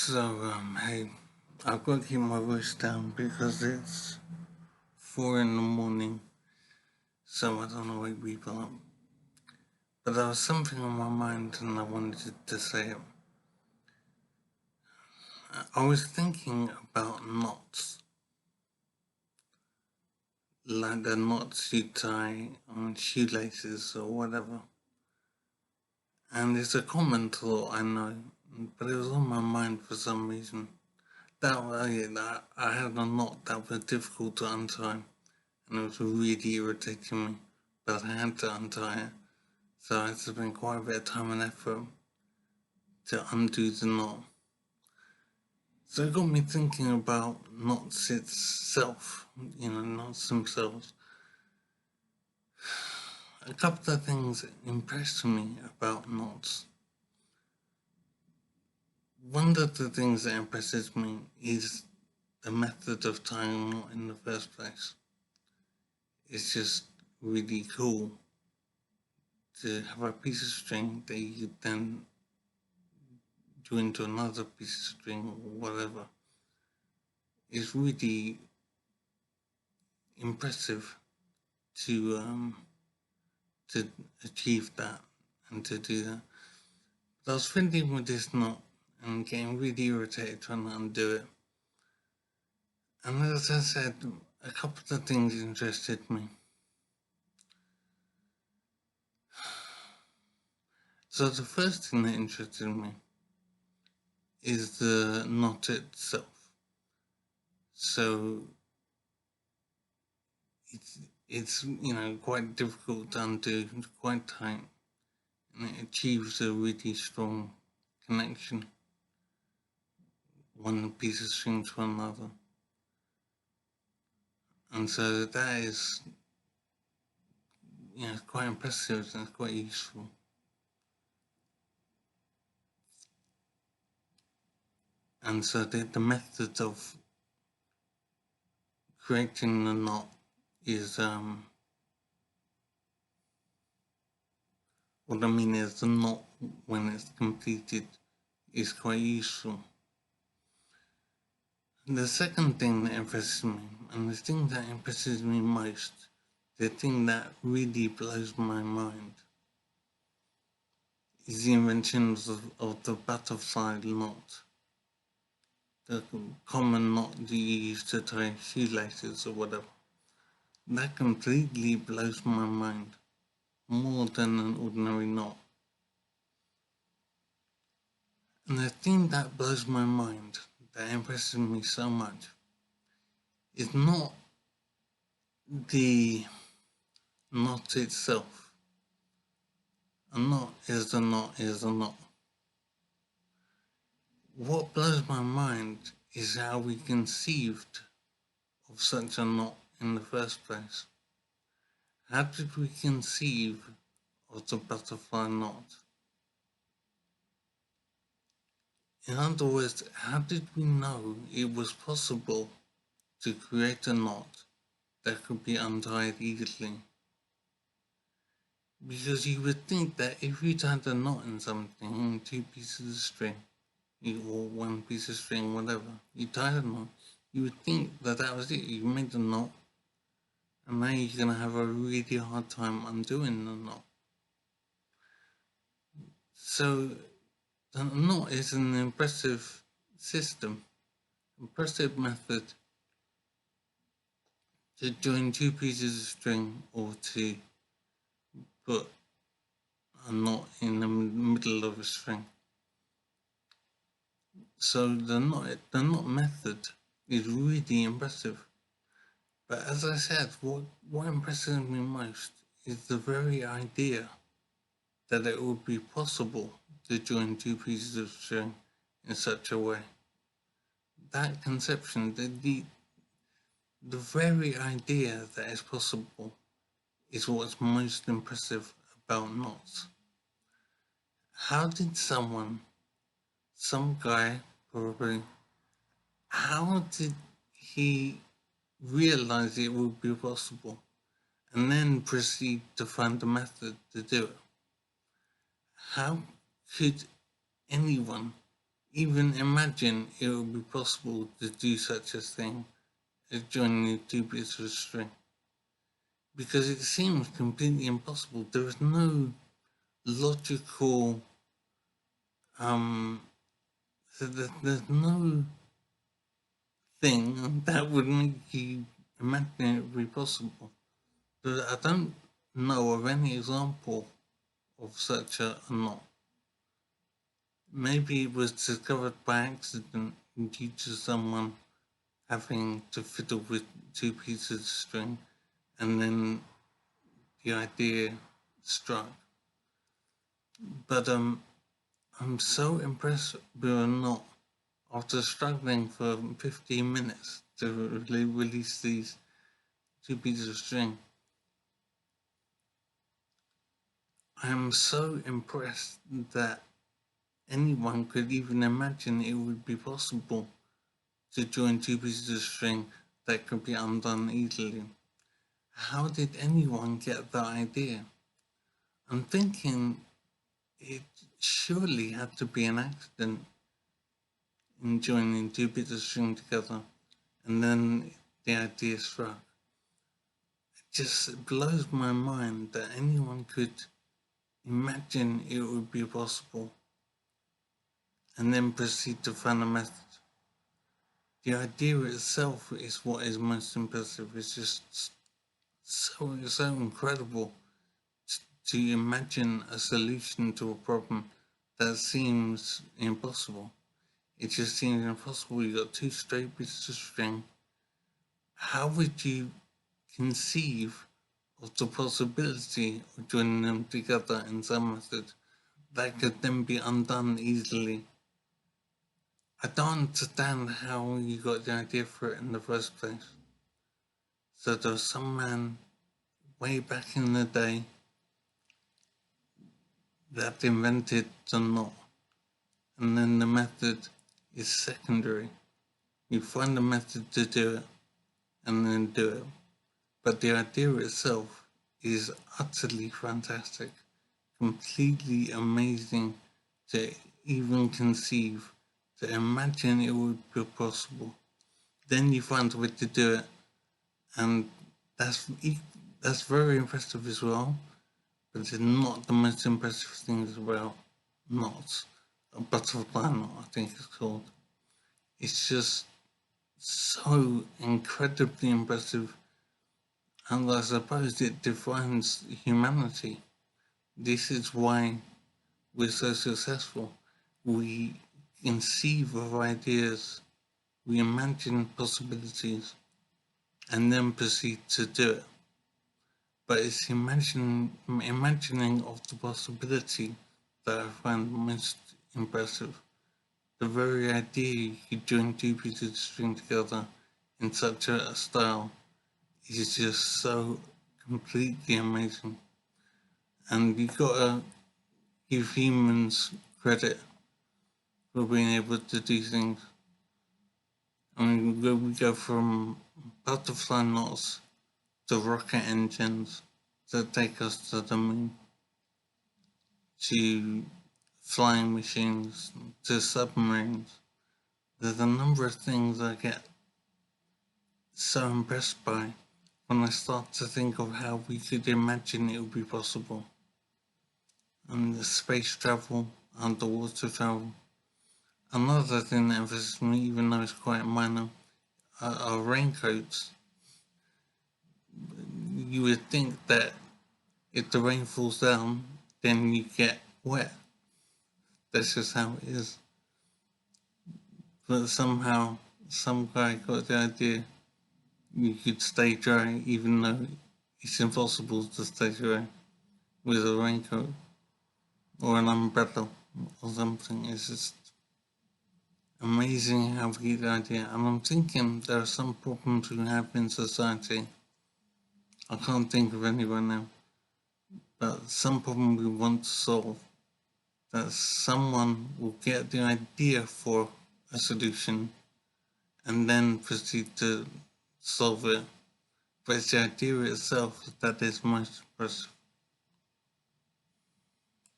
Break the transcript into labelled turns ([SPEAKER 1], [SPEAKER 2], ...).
[SPEAKER 1] Hey, I've got to keep my voice down because it's 4 in the morning, so I don't want to wake people up. But there was something on my mind and I wanted to say it. I was thinking about knots, like the knots you tie on shoelaces or whatever. And it's a common thought, I know, but it was on my mind for some reason. That I had a knot that was difficult to untie. And it was really irritating me, but I had to untie it, so I had to spend quite a bit of time and effort to undo the knot. So it got me thinking about knots itself, knots themselves. A couple of things impressed me about knots. One of the things that impresses me is the method of tying a knot in the first place. It's just really cool to have a piece of string that you then join to another piece of string or whatever. It's really impressive to achieve that and to do that. But I was fiddling with this knot and getting really irritated trying to undo it. And as I said, a couple of things interested me. So the first thing that interested me is the knot itself. So it's quite difficult to undo, it's quite tight, and it achieves a really strong connection, one piece of string to another. And so that is, quite impressive and quite useful. And so the method of creating the knot is, what I mean is the knot when it's completed is quite useful. And the second thing that impresses me, and the thing that impresses me most, the thing that really blows my mind, is the inventions of the butterfly knot. The common knot that you use to tie shoelaces or whatever. That completely blows my mind, more than an ordinary knot. And the thing that blows my mind, that impresses me so much, is not the knot itself. A knot is a knot is a knot. What blows my mind is how we conceived of such a knot in the first place. How did we conceive of the butterfly knot? In other words, how did we know it was possible to create a knot that could be untied easily? Because you would think that if you tied a knot in something in two pieces of string, or one piece of string, whatever, you tied a knot, you would think that that was it. You made the knot, and now you're going to have a really hard time undoing the knot. So the knot is an impressive system, impressive method to join two pieces of string or to put a knot in the middle of a string. So the knot method is really impressive. But as I said, what impresses me most is the very idea that it would be possible to join two pieces of string in such a way. That conception, the very idea that it's possible is what's most impressive about knots. How did some guy probably, how did he realize it would be possible and then proceed to find a method to do it? How could anyone even imagine it would be possible to do such a thing as joining two bits of string, because it seems completely impossible. There is no logical, um, there's no thing that would make you imagine it would be possible. I don't know of any example of such a knot. Maybe it was discovered by accident due to someone having to fiddle with two pieces of string, and then the idea struck. But I'm so impressed with a knot after struggling for 15 minutes to release these two pieces of string. I am so impressed that anyone could even imagine it would be possible to join two pieces of string that could be undone easily. How did anyone get that idea? I'm thinking it surely had to be an accident in joining two bits of string together, and then the idea struck. It just blows my mind that anyone could imagine it would be possible and then proceed to find a method. The idea itself is what is most impressive. It's just so incredible to imagine a solution to a problem that seems impossible. It just seems impossible. You got two straight pieces of string. How would you conceive of the possibility of joining them together in some method that could then be undone easily? I don't understand how you got the idea for it in the first place. So there was some man way back in the day that invented the knot, and then the method is secondary. You find a method to do it and then do it. But the idea itself is utterly fantastic, completely amazing to even conceive, to imagine it would be possible. Then you find a way to do it, and that's very impressive as well. But it's not the most impressive thing about knots. A butterfly knot, I think it's called. It's just so incredibly impressive, and I suppose it defines humanity. This is why we're so successful. We conceive of ideas, we imagine possibilities, and then proceed to do it. But it's imagining of the possibility that I find most impressive. The very idea you could join two pieces of string together in such a style is just so completely amazing. And you gotta give humans credit for being able to do things. I mean, we go from butterfly knots to rocket engines that take us to the moon, to flying machines, to submarines. There's a number of things I get so impressed by when I start to think of how we could imagine it would be possible. And the space travel, underwater travel. Another thing that interests me, even though it's quite minor, are raincoats. You would think that if the rain falls down, then you get wet. That's just how it is. But somehow, some guy got the idea you could stay dry even though it's impossible to stay dry with a raincoat or an umbrella or something. It's just amazing how we get the idea. And I'm thinking there are some problems we have in society. I can't think of any right now, but some problem we want to solve, that someone will get the idea for a solution and then proceed to solve it. But it's the idea itself that is most impressive.